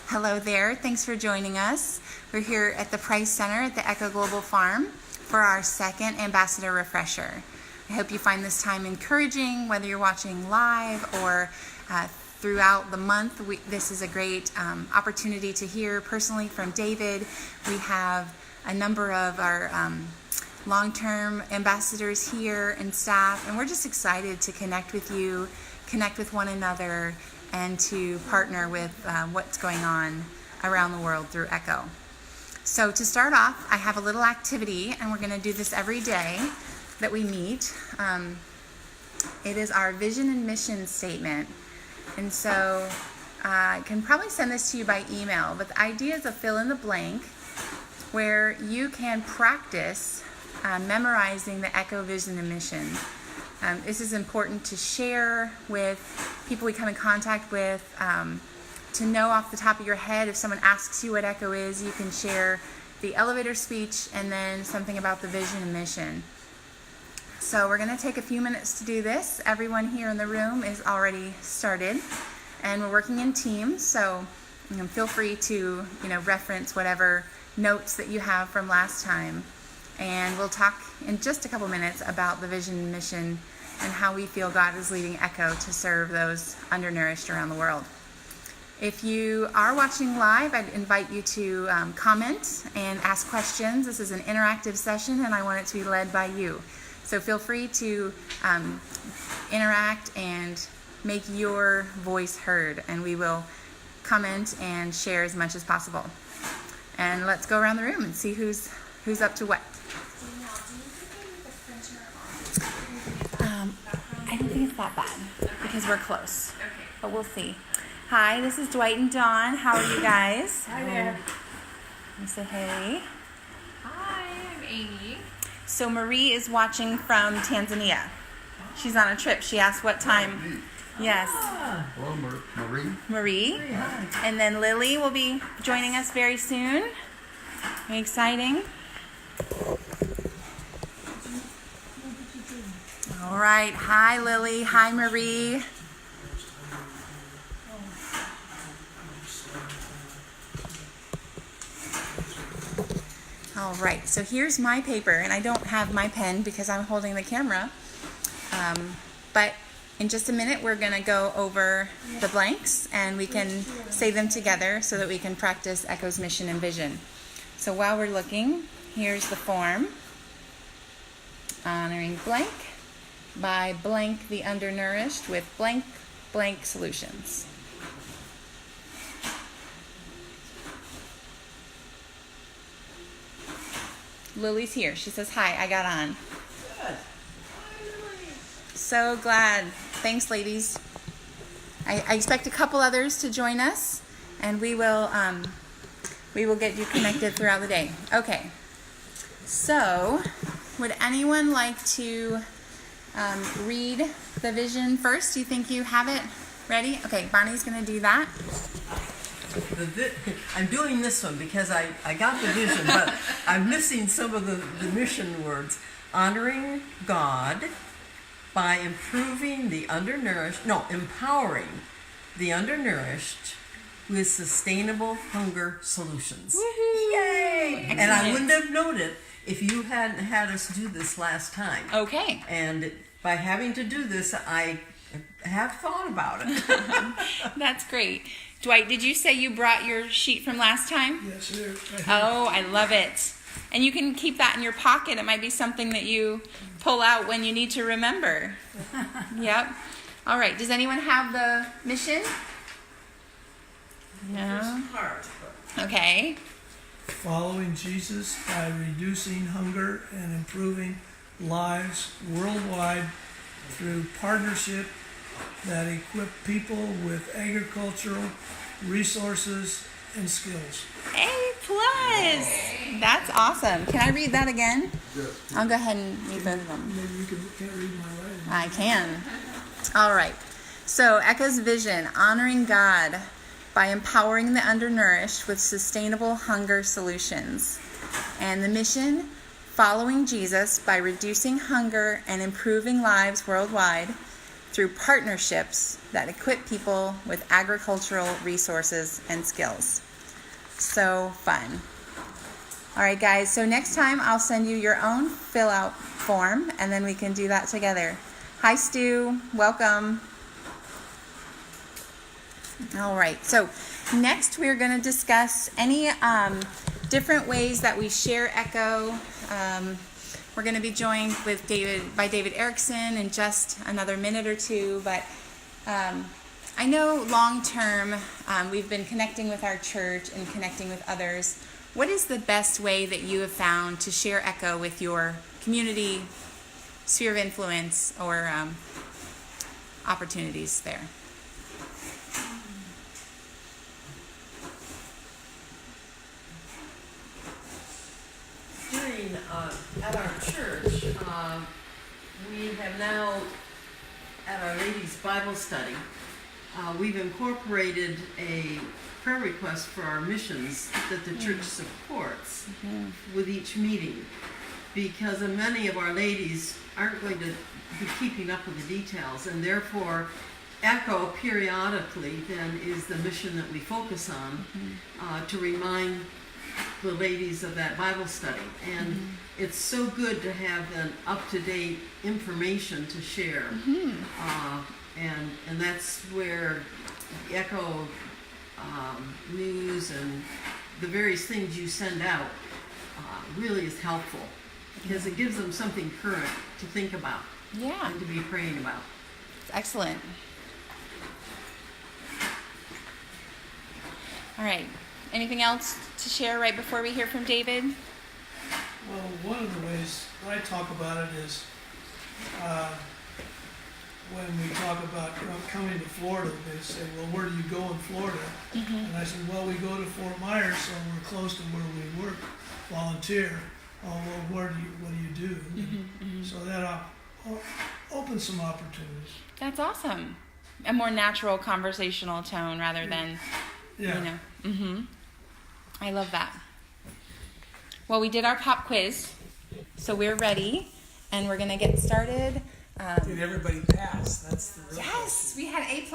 Hello there. Thanks for joining us. We're here at the Price Center at the Echo Global Farm for our second Ambassador Refresher. I hope you find this time encouraging, whether you're watching live or throughout the month. This is a great opportunity to hear personally from David. We have a number of our long-term ambassadors here and staff, and we're just excited to connect with you, connect with one another, and to partner with what's going on around the world through Echo. So to start off, I have a little activity, and we're going to do this every day that we meet. It is our vision and mission statement. And so I can probably send this to you by email, but the idea is a fill in the blank where you can practice memorizing the Echo vision and mission. This is important to share with people we come in contact with, to know off the top of your head. If someone asks you what Echo is, you can share the elevator speech and then something about the vision and mission. So we're going to take a few minutes to do this. Everyone here in the room is already started, and we're working in teams, so feel free to reference whatever notes that you have from last time. And we'll talk in just a couple minutes about the vision and mission and how we feel God is leading Echo to serve those undernourished around the world. If you are watching live, I'd invite you to comment and ask questions. This is an interactive session, and I want it to be led by you. So feel free to interact and make your voice heard, and we will comment and share as much as possible. And let's go around the room and see who's up to what. I don't think it's that bad because we're close, but we'll see. Hi, this is Dwight and Dawn. How are you guys? Hi there. Let me say hey. Hi, I'm Amy. So Marie is watching from Tanzania. She's on a trip. She asked what time. Yes. Hello, Marie. Marie. Hi. And then Lily will be joining us very soon. Very exciting. All right. Hi, Lily. Hi, Marie. All right. So here's my paper, and I don't have my pen because I'm holding the camera. But in just a minute, we're going to go over the blanks, and we can say them together so that we can practice Echo's mission and vision. So while we're looking, here's the form. Honoring blank by blank the undernourished with blank blank solutions. Lily's here. She says hi. I got on. Good. So glad. Thanks, ladies. I expect a couple others to join us, and we will get you connected throughout the day. Okay. So, would anyone like to read the vision first? Do you think you have it ready? Okay, Bonnie's going to do that. I'm doing this one because I got the vision, but I'm missing some of the mission words. Honoring God by empowering the undernourished with sustainable hunger solutions. Woohoo! Yay! Excellent. And I wouldn't have known it if you hadn't had us do this last time. Okay. And by having to do this, I have thought about it. That's great. Dwight, did you say you brought your sheet from last time? Yes, sir. Oh, I love it. And you can keep that in your pocket. It might be something that you pull out when you need to remember. Yep. All right. Does anyone have the mission? No. Okay. Following Jesus by reducing hunger and improving lives worldwide through partnership that equip people with agricultural resources and skills. A plus. That's awesome. Can I read that again? I'll go ahead and read both of them. Maybe you can't read my writing. I can. All right. So Echo's vision, honoring God by empowering the undernourished with sustainable hunger solutions. And the mission, following Jesus by reducing hunger and improving lives worldwide through partnerships that equip people with agricultural resources and skills. So fun. All right, guys, so next time I'll send you your own fill-out form, and then we can do that together. Hi, Stu. Welcome. All right, so next we're going to discuss any different ways that we share Echo. We're going to be joined by David Erickson in just another minute or two, but I know long term we've been connecting with our church and connecting with others. What is the best way that you have found to share Echo with your community, sphere of influence, or opportunities there? At our church, we have now, at our ladies' Bible study, we've incorporated a prayer request for our missions that the church supports with each meeting, because many of our ladies aren't going to be keeping up with the details, and therefore Echo periodically then is the mission that we focus on to remind the ladies of that Bible study. And it's so good to have an up-to-date information to share. And that's where Echo news and the various things you send out really is helpful, because it gives them something current to think about and to be praying about. It's excellent. All right. Anything else to share right before we hear from David? Well, one of the ways I talk about it is when we talk about coming to Florida, they say, well, where do you go in Florida? And I said, well, we go to Fort Myers, so we're close to where we work, volunteer. Oh, well, what do you do? So that opens some opportunities. That's awesome. A more natural conversational tone rather than, I love that. Well, we did our pop quiz, so we're ready, and we're going to get started. Did everybody pass? That's the real Yes, we had A+.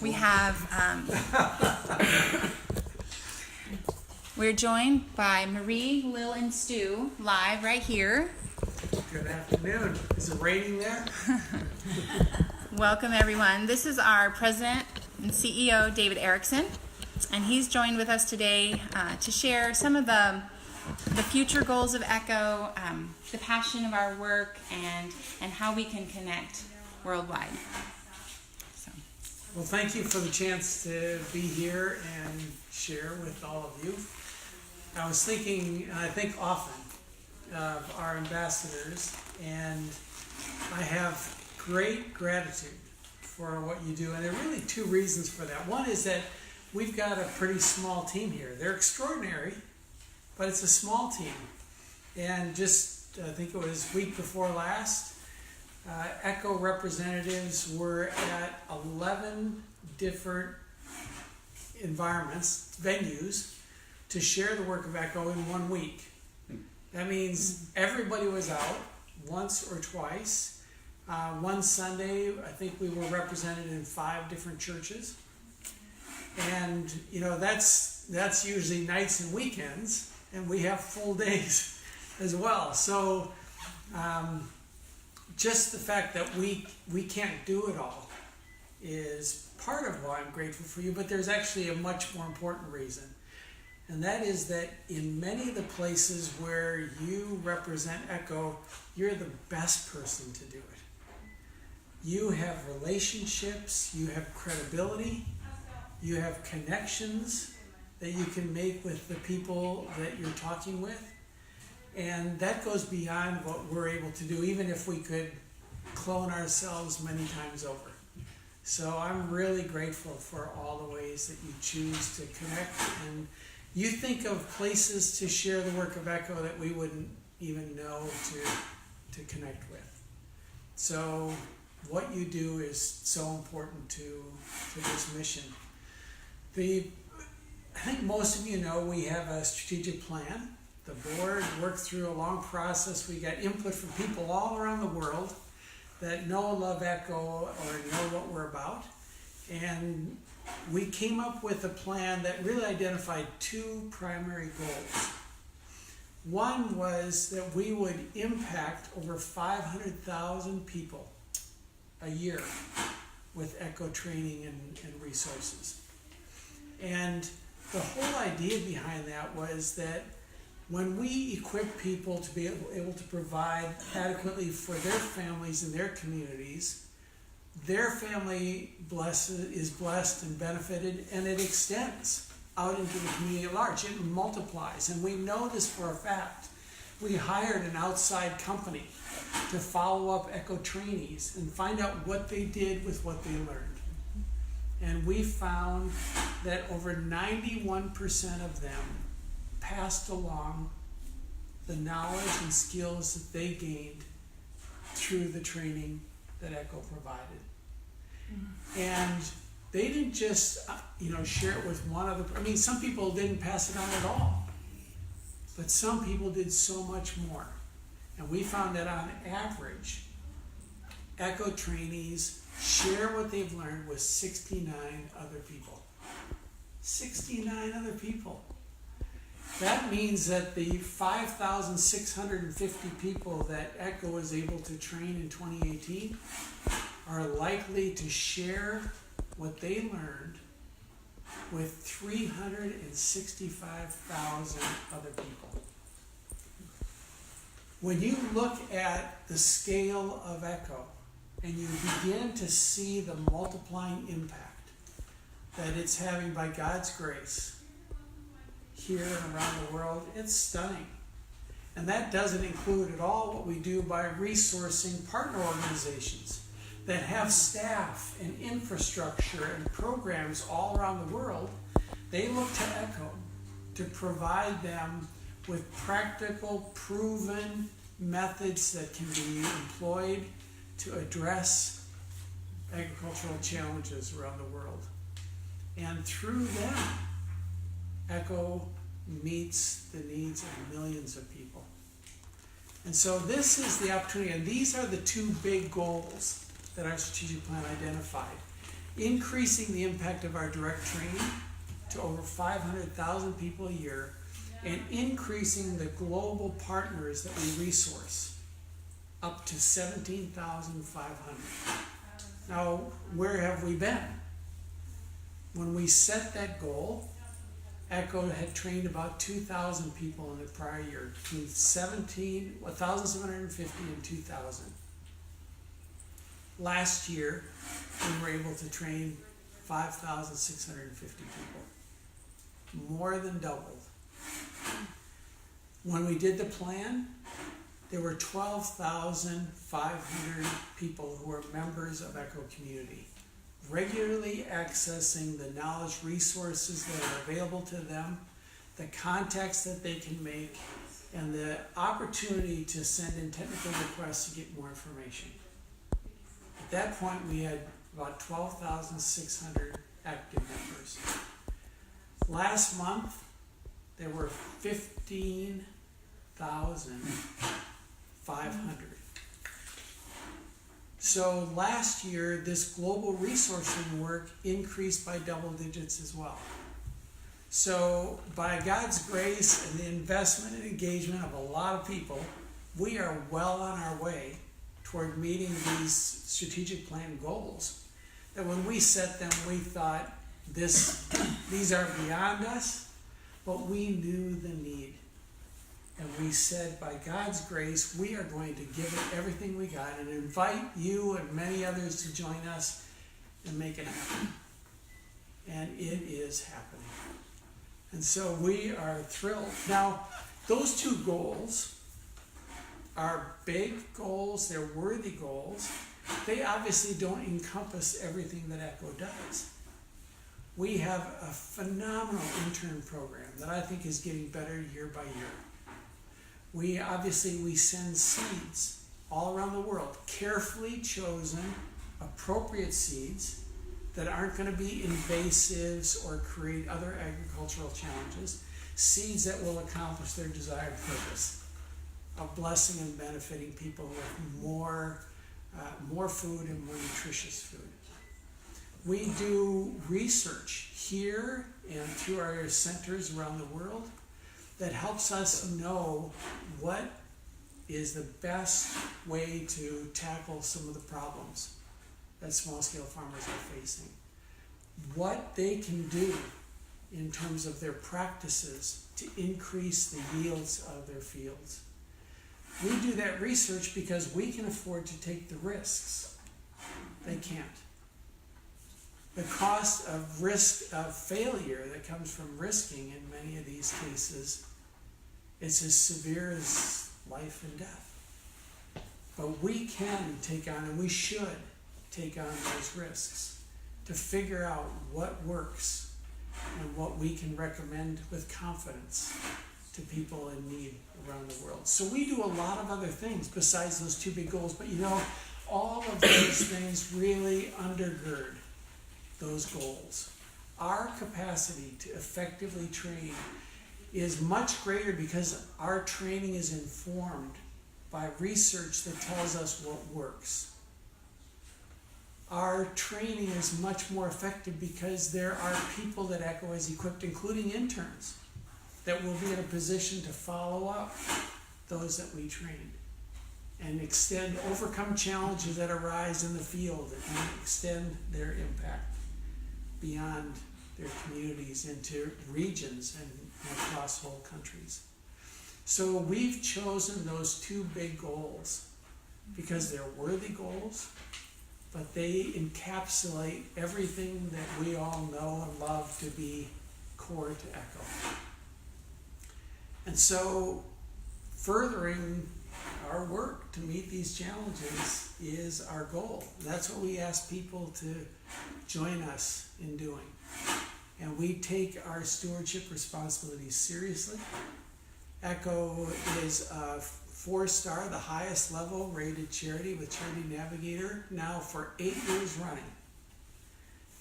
We have, we're joined by Marie, Lil, and Stu live right here. Good afternoon. Is it raining there? Welcome, everyone. This is our president and CEO, David Erickson, and he's joined with us today to share some of the future goals of Echo, the passion of our work, and how we can connect worldwide. So. Well, thank you for the chance to be here and share with all of you. I was thinking, I think often, of our ambassadors, and I have great gratitude for what you do, and there are really two reasons for that. One is that we've got a pretty small team here. They're extraordinary, but it's a small team. And just, I think it was week before last, Echo representatives were at 11 different environments, venues, to share the work of Echo in 1 week. That means everybody was out once or twice. One Sunday, I think we were represented in 5 different churches. And, that's usually nights and weekends, and we have full days as well. So just the fact that we can't do it all is part of why I'm grateful for you, but there's actually a much more important reason. And that is that in many of the places where you represent Echo, you're the best person to do it. You have relationships, you have credibility, you have connections that you can make with the people that you're talking with. And that goes beyond what we're able to do, even if we could clone ourselves many times over. So I'm really grateful for all the ways that you choose to connect. And you think of places to share the work of Echo that we wouldn't even know to connect with. So what you do is so important to this mission. I think most of you know we have a strategic plan The board worked through a long process. We got input from people all around the world that know, love Echo, or know what we're about. And we came up with a plan that really identified two primary goals. One was that we would impact over 500,000 people a year with Echo training and resources. And the whole idea behind that was that when we equip people to be able to provide adequately for their families and their communities, their family is blessed and benefited, and it extends out into the community at large. It multiplies, and we know this for a fact. We hired an outside company to follow up Echo trainees and find out what they did with what they learned. And we found that over 91% of them passed along the knowledge and skills that they gained through the training that Echo provided. And they didn't just, share it with one other. I mean, some people didn't pass it on at all, but some people did so much more. And we found that on average, Echo trainees share what they've learned with 69 other people. 69 other people. That means that the 5,650 people that Echo was able to train in 2018 are likely to share what they learned with 365,000 other people. When you look at the scale of Echo and you begin to see the multiplying impact that it's having by God's grace here and around the world, it's stunning. And that doesn't include at all what we do by resourcing partner organizations that have staff and infrastructure and programs all around the world. They look to Echo to provide them with practical, proven methods that can be employed to address agricultural challenges around the world. And through them, Echo meets the needs of millions of people. And so this is the opportunity, and these are the two big goals that our strategic plan identified. Increasing the impact of our direct training to over 500,000 people a year, and increasing the global partners that we resource up to 17,500. Now, where have we been? When we set that goal, Echo had trained about 2,000 people in the prior year, between 1,750 and 2,000. Last year, we were able to train 5,650 people, more than doubled. When we did the plan, there were 12,500 people who were members of Echo Community, regularly accessing the knowledge resources that are available to them, the contacts that they can make, and the opportunity to send in technical requests to get more information. At that point, we had about 12,600 active members. Last month, there were 15,500. So last year, this global resourcing work increased by double digits as well. So by God's grace and the investment and engagement of a lot of people, we are well on our way toward meeting these strategic plan goals. That when we set them, we thought these are beyond us, but we knew the need. And we said, by God's grace, we are going to give it everything we got and invite you and many others to join us and make it happen. And it is happening. And so we are thrilled. Now, those two goals are big goals, they're worthy goals. They obviously don't encompass everything that Echo does. We have a phenomenal intern program that I think is getting better year by year. We send seeds all around the world, carefully chosen, appropriate seeds that aren't going to be invasives or create other agricultural challenges. seeds that will accomplish their desired purpose of blessing and benefiting people with more food and more nutritious food. We do research here and through our centers around the world that helps us know what is the best way to tackle some of the problems that small-scale farmers are facing. What they can do in terms of their practices to increase the yields of their fields. We do that research because we can afford to take the risks. They can't. The cost of risk of failure that comes from risking in many of these cases is as severe as life and death. But we can take on, and we should take on those risks to figure out what works and what we can recommend with confidence to people in need around the world. So we do a lot of other things besides those two big goals, but all of those things really undergird those goals. Our capacity to effectively train is much greater because our training is informed by research that tells us what works. Our training is much more effective because there are people that ECHO has equipped, including interns, that will be in a position to follow up those that we train and overcome challenges that arise in the field and extend their impact beyond their communities into regions and across whole countries. So we've chosen those two big goals because they're worthy goals, but they encapsulate everything that we all know and love to be core to ECHO. And so furthering our work to meet these challenges is our goal. That's what we ask people to join us in doing. And we take our stewardship responsibilities seriously. ECHO is a 4-star, the highest level rated charity with Charity Navigator, now for 8 years running.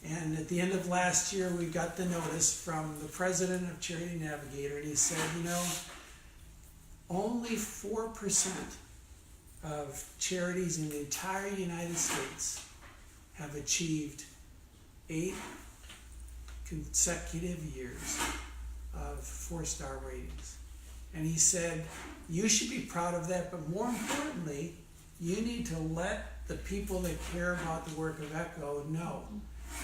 And at the end of last year, we got the notice from the president of Charity Navigator, and he said, only 4% of charities in the entire United States have achieved 8 consecutive years of 4-star ratings. And he said, you should be proud of that, but more importantly, you need to let the people that care about the work of ECHO know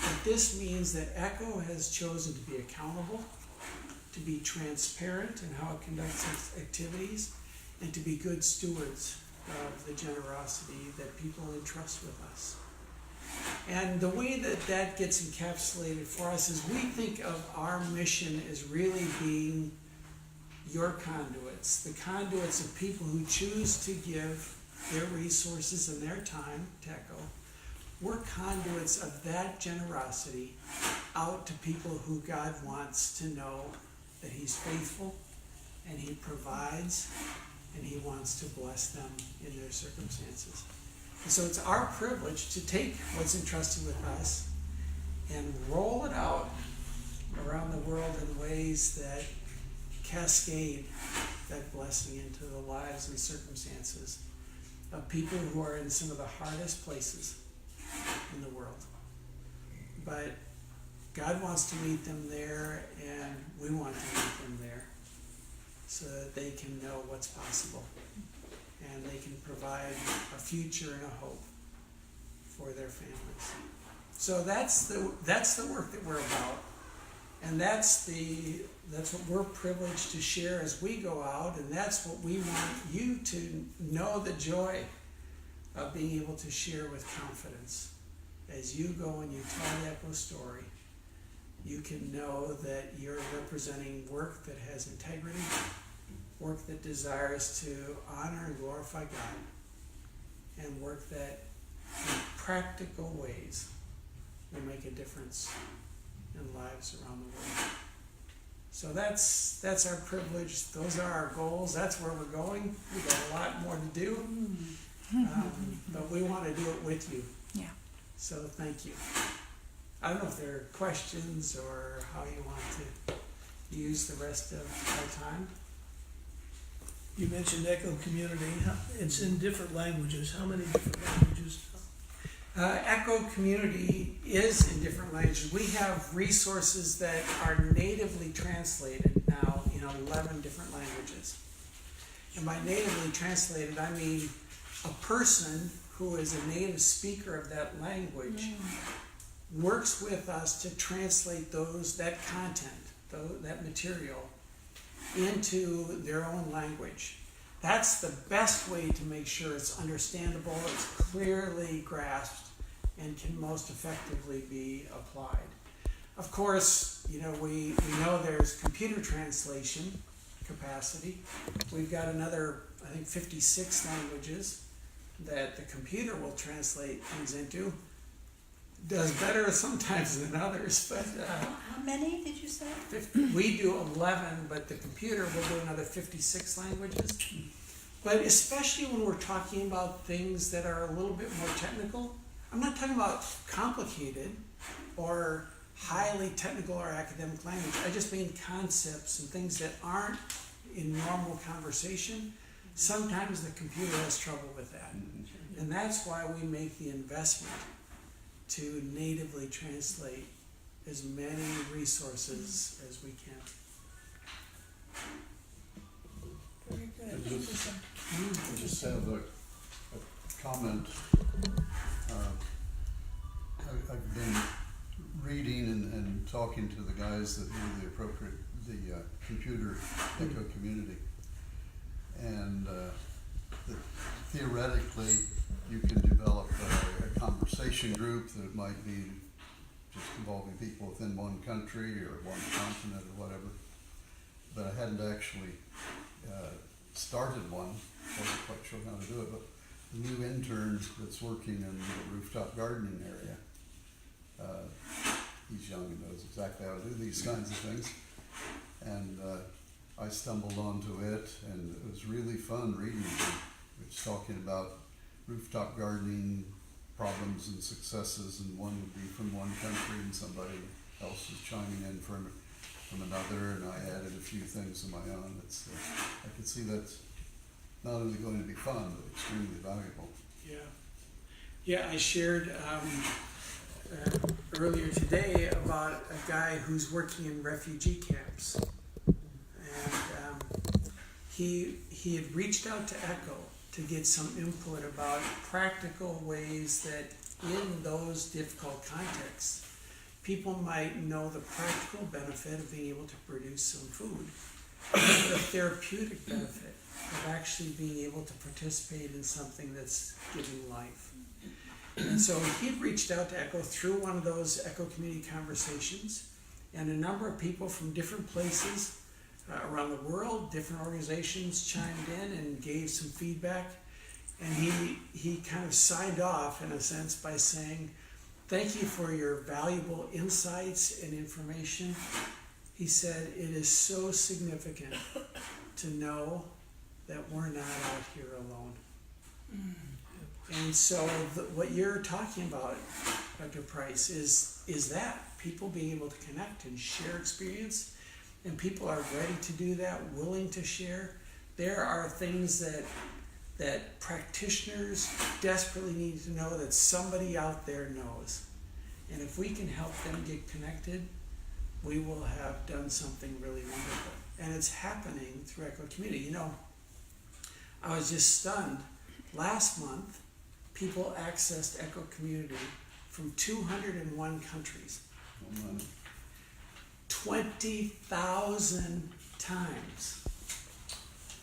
that this means that ECHO has chosen to be accountable, to be transparent in how it conducts its activities, and to be good stewards of the generosity that people entrust with us. And the way that gets encapsulated for us is we think of our mission as really being your conduits, the conduits of people who choose to give their resources and their time to ECHO. We're conduits of that generosity out to people who God wants to know that He's faithful and He provides and He wants to bless them in their circumstances. And so it's our privilege to take what's entrusted with us and roll it out around the world in ways that cascade that blessing into the lives and circumstances of people who are in some of the hardest places in the world. But God wants to meet them there, and we want to meet them there so that they can know what's possible and they can provide a future and a hope for their families. So that's the work that we're about, and that's what we're privileged to share as we go out, and that's what we want you to know, the joy of being able to share with confidence. As you go and you tell the ECHO story, you can know that you're representing work that has integrity, work that desires to honor and glorify God, and work that in practical ways will make a difference in lives around the world. So that's our privilege. Those are our goals. That's where we're going. We've got a lot more to do, but we want to do it with you. Yeah. So thank you. I don't know if there are questions or how you want to use the rest of our time. You mentioned Echo Community. It's in different languages. How many different languages? Echo Community is in different languages. We have resources that are natively translated now in 11 different languages. And by natively translated, I mean a person who is a native speaker of that language works with us to translate that content, that material, into their own language. That's the best way to make sure it's understandable, it's clearly grasped, and can most effectively be applied. Of course, we know there's computer translation capacity. We've got another, I think, 56 languages that the computer will translate things into. Does better sometimes than others, but How many did you say? we do 11, but the computer will do another 56 languages. But especially when we're talking about things that are a little bit more technical, I'm not talking about complicated or highly technical or academic language. I just mean concepts and things that aren't in normal conversation. Sometimes the computer has trouble with that. And that's why we make the investment to natively translate as many resources as we can. Very good. I just have a comment. I've been reading and talking to the guys that do the computer Echo Community, and theoretically you can develop a conversation group that might be just involving people within one country or one continent or whatever, but I hadn't actually started one. Wasn't quite sure how to do it, but the new intern that's working in the rooftop gardening area, he's young and knows exactly how to do these kinds of things, and I stumbled onto it, and it was really fun reading it. It's talking about rooftop gardening problems and successes, and one would be from one country and somebody else is chiming in from another, and I added a few things of my own. I could see that's not only going to be fun, but extremely valuable. Yeah, I shared earlier today about a guy who's working in refugee camps, and he had reached out to ECHO to get some input about practical ways that in those difficult contexts, people might know the practical benefit of being able to produce some food, and the therapeutic benefit of actually being able to participate in something that's giving life. And so he'd reached out to ECHO through one of those ECHO community conversations, and a number of people from different places around the world, different organizations chimed in and gave some feedback. And he kind of signed off, in a sense, by saying, "Thank you for your valuable insights and information." He said, "It is so significant to know that we're not out here alone." And so what you're talking about, Dr. Price, is that people being able to connect and share experience, and people are ready to do that, willing to share. There are things that practitioners desperately need to know that somebody out there knows. And if we can help them get connected, we will have done something really wonderful. And it's happening through ECHO Community. I was just stunned. Last month, people accessed ECHO Community from 201 countries. 20,000 times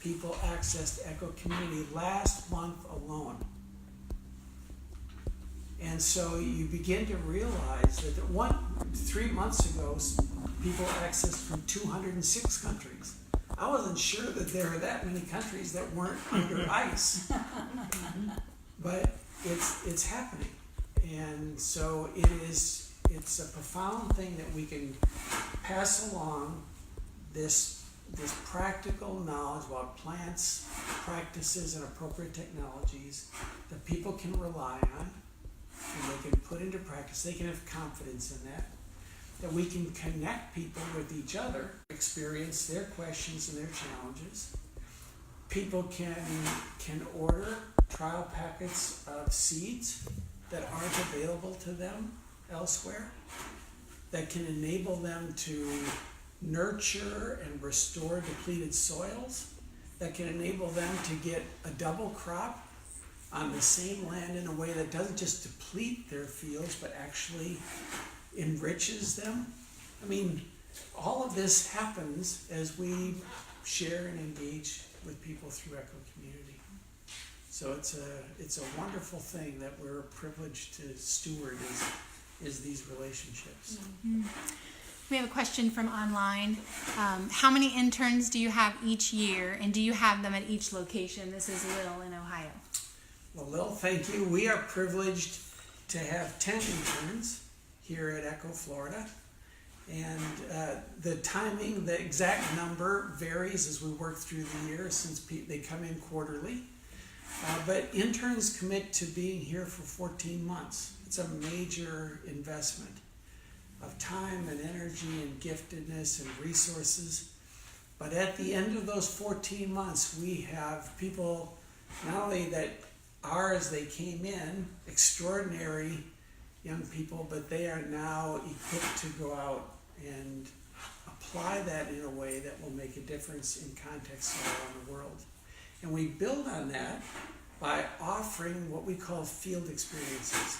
people accessed ECHO Community last month alone. And so you begin to realize that 3 months ago, people accessed from 206 countries. I wasn't sure that there were that many countries that weren't under ice. But it's happening. And so it's a profound thing that we can pass along this practical knowledge about plants, practices, and appropriate technologies that people can rely on and they can put into practice. They can have confidence in that. that we can connect people with each other, experience their questions and their challenges. People can order trial packets of seeds that aren't available to them elsewhere, that can enable them to nurture and restore depleted soils, that can enable them to get a double crop on the same land in a way that doesn't just deplete their fields, but actually enriches them. I mean, all of this happens as we share and engage with people through Echo Community. So it's a wonderful thing that we're privileged to steward is these relationships. Mm-hmm. We have a question from online. How many interns do you have each year, and do you have them at each location? This is Lil in Ohio. Well, Lil, thank you. We are privileged to have 10 interns here at Echo, Florida. And the timing, the exact number varies as we work through the year since they come in quarterly. But interns commit to being here for 14 months. It's a major investment of time and energy and giftedness and resources. But at the end of those 14 months, we have people not only that are as they came in, extraordinary young people, but they are now equipped to go out and apply that in a way that will make a difference in contexts all around the world. And we build on that by offering what we call field experiences.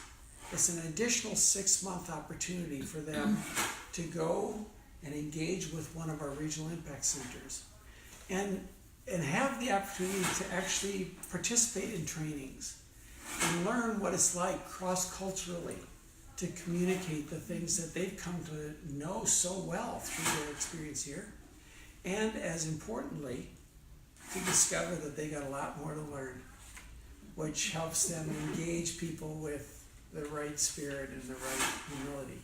It's an additional 6-month opportunity for them to go and engage with one of our regional impact centers and have the opportunity to actually participate in trainings and learn what it's like cross-culturally to communicate the things that they've come to know so well through their experience here, and as importantly, to discover that they got a lot more to learn, which helps them engage people with the right spirit and the right humility.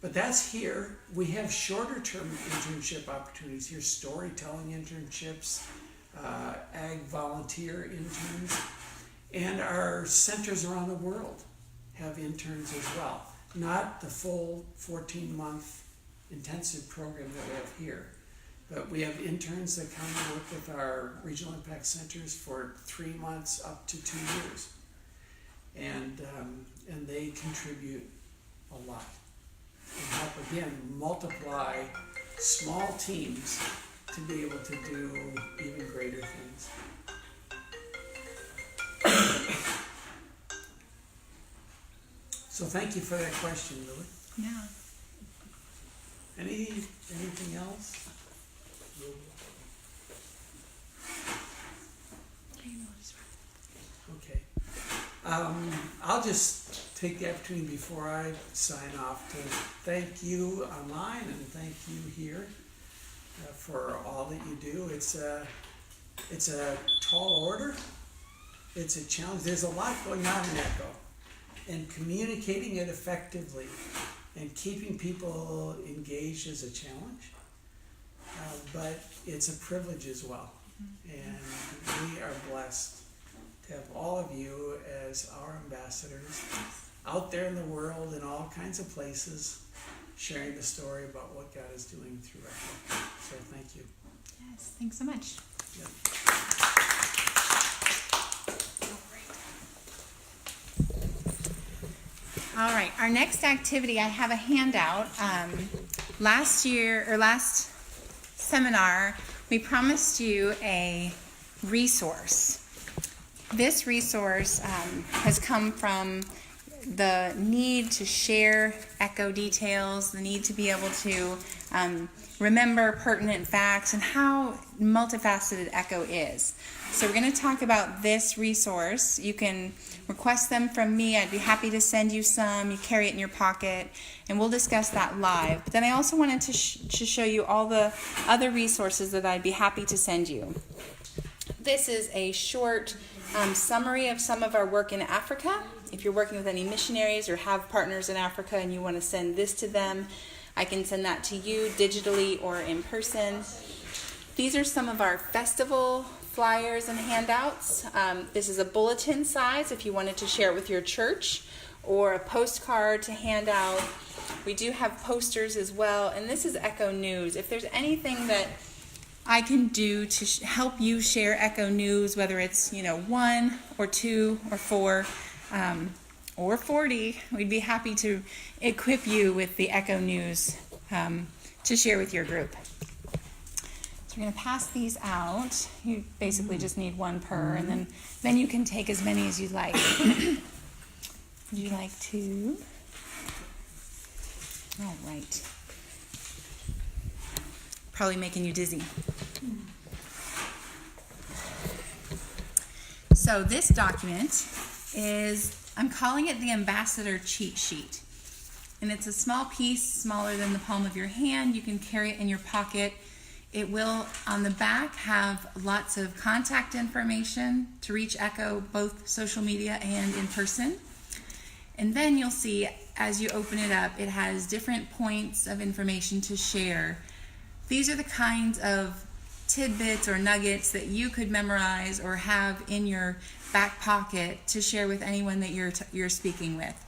But that's here. We have shorter term internship opportunities here, storytelling internships, ag volunteer interns, and our centers around the world have interns as well. Not the full 14-month intensive program that we have here, but we have interns that come and work with our regional impact centers for 3 months up to 2 years. And they contribute a lot and help, again, multiply small teams to be able to do even greater things. So thank you for that question, Lily. Yeah. Anything else? Okay. I'll just take the opportunity before I sign off to thank you online and thank you here for all that you do. It's a tall order. It's a challenge. There's a lot going on in Echo, and communicating it effectively and keeping people engaged is a challenge. But it's a privilege as well. And we are blessed to have all of you as our ambassadors out there in the world in all kinds of places, sharing the story about what God is doing through Echo. So thank you. Yes, thanks so much. Yep. All right, our next activity, I have a handout. Last seminar, we promised you a resource. This resource has come from the need to share Echo details, the need to be able to remember pertinent facts, and how multifaceted Echo is. So we're going to talk about this resource. You can request them from me. I'd be happy to send you some. You carry it in your pocket, and we'll discuss that live. But then I also wanted to show you all the other resources that I'd be happy to send you. This is a short summary of some of our work in Africa. If you're working with any missionaries or have partners in Africa and you want to send this to them, I can send that to you digitally or in person. These are some of our festival flyers and handouts. This is a bulletin size if you wanted to share it with your church, or a postcard to hand out. We do have posters as well, and this is Echo News. If there's anything that I can do to help you share Echo News, whether it's 1 or 2 or 4 or 40, we'd be happy to equip you with the Echo News to share with your group. So we're going to pass these out. You basically just need 1 per, and then you can take as many as you'd like. Would you like to? All right. Probably making you dizzy. So this document is, I'm calling it the Ambassador Cheat Sheet. And it's a small piece, smaller than the palm of your hand. You can carry it in your pocket. It will, on the back, have lots of contact information to reach Echo, both social media and in person. And then you'll see, as you open it up, it has different points of information to share. These are the kinds of tidbits or nuggets that you could memorize or have in your back pocket to share with anyone that you're speaking with.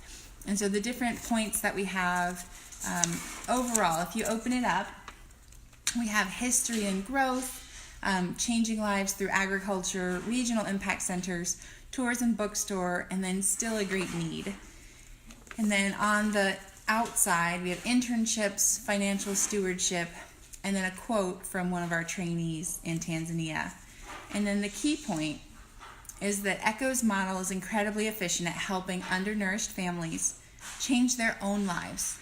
And so the different points that we have overall, if you open it up, we have history and growth, changing lives through agriculture, regional impact centers, tours and bookstore, and then still a great need. And then on the outside, we have internships, financial stewardship, and then a quote from one of our trainees in Tanzania. And then the key point is that Echo's model is incredibly efficient at helping undernourished families change their own lives,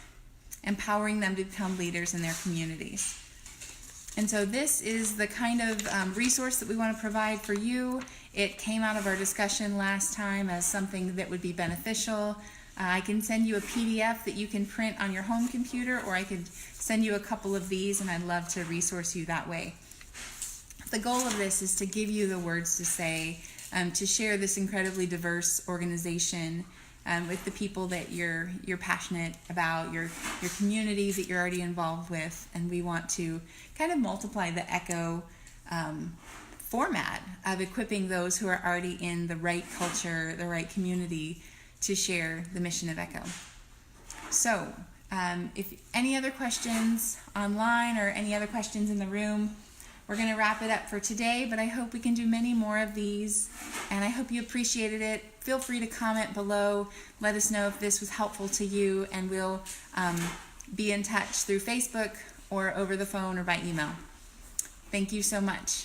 empowering them to become leaders in their communities. And so this is the kind of resource that we want to provide for you. It came out of our discussion last time as something that would be beneficial. I can send you a PDF that you can print on your home computer, or I could send you a couple of these, and I'd love to resource you that way. The goal of this is to give you the words to say, to share this incredibly diverse organization with the people that you're passionate about, your community that you're already involved with, and we want to kind of multiply the Echo format of equipping those who are already in the right culture, the right community, to share the mission of Echo. So, if any other questions online or any other questions in the room, we're going to wrap it up for today, but I hope we can do many more of these, and I hope you appreciated it. Feel free to comment below. Let us know if this was helpful to you, and we'll be in touch through Facebook or over the phone or by email. Thank you so much.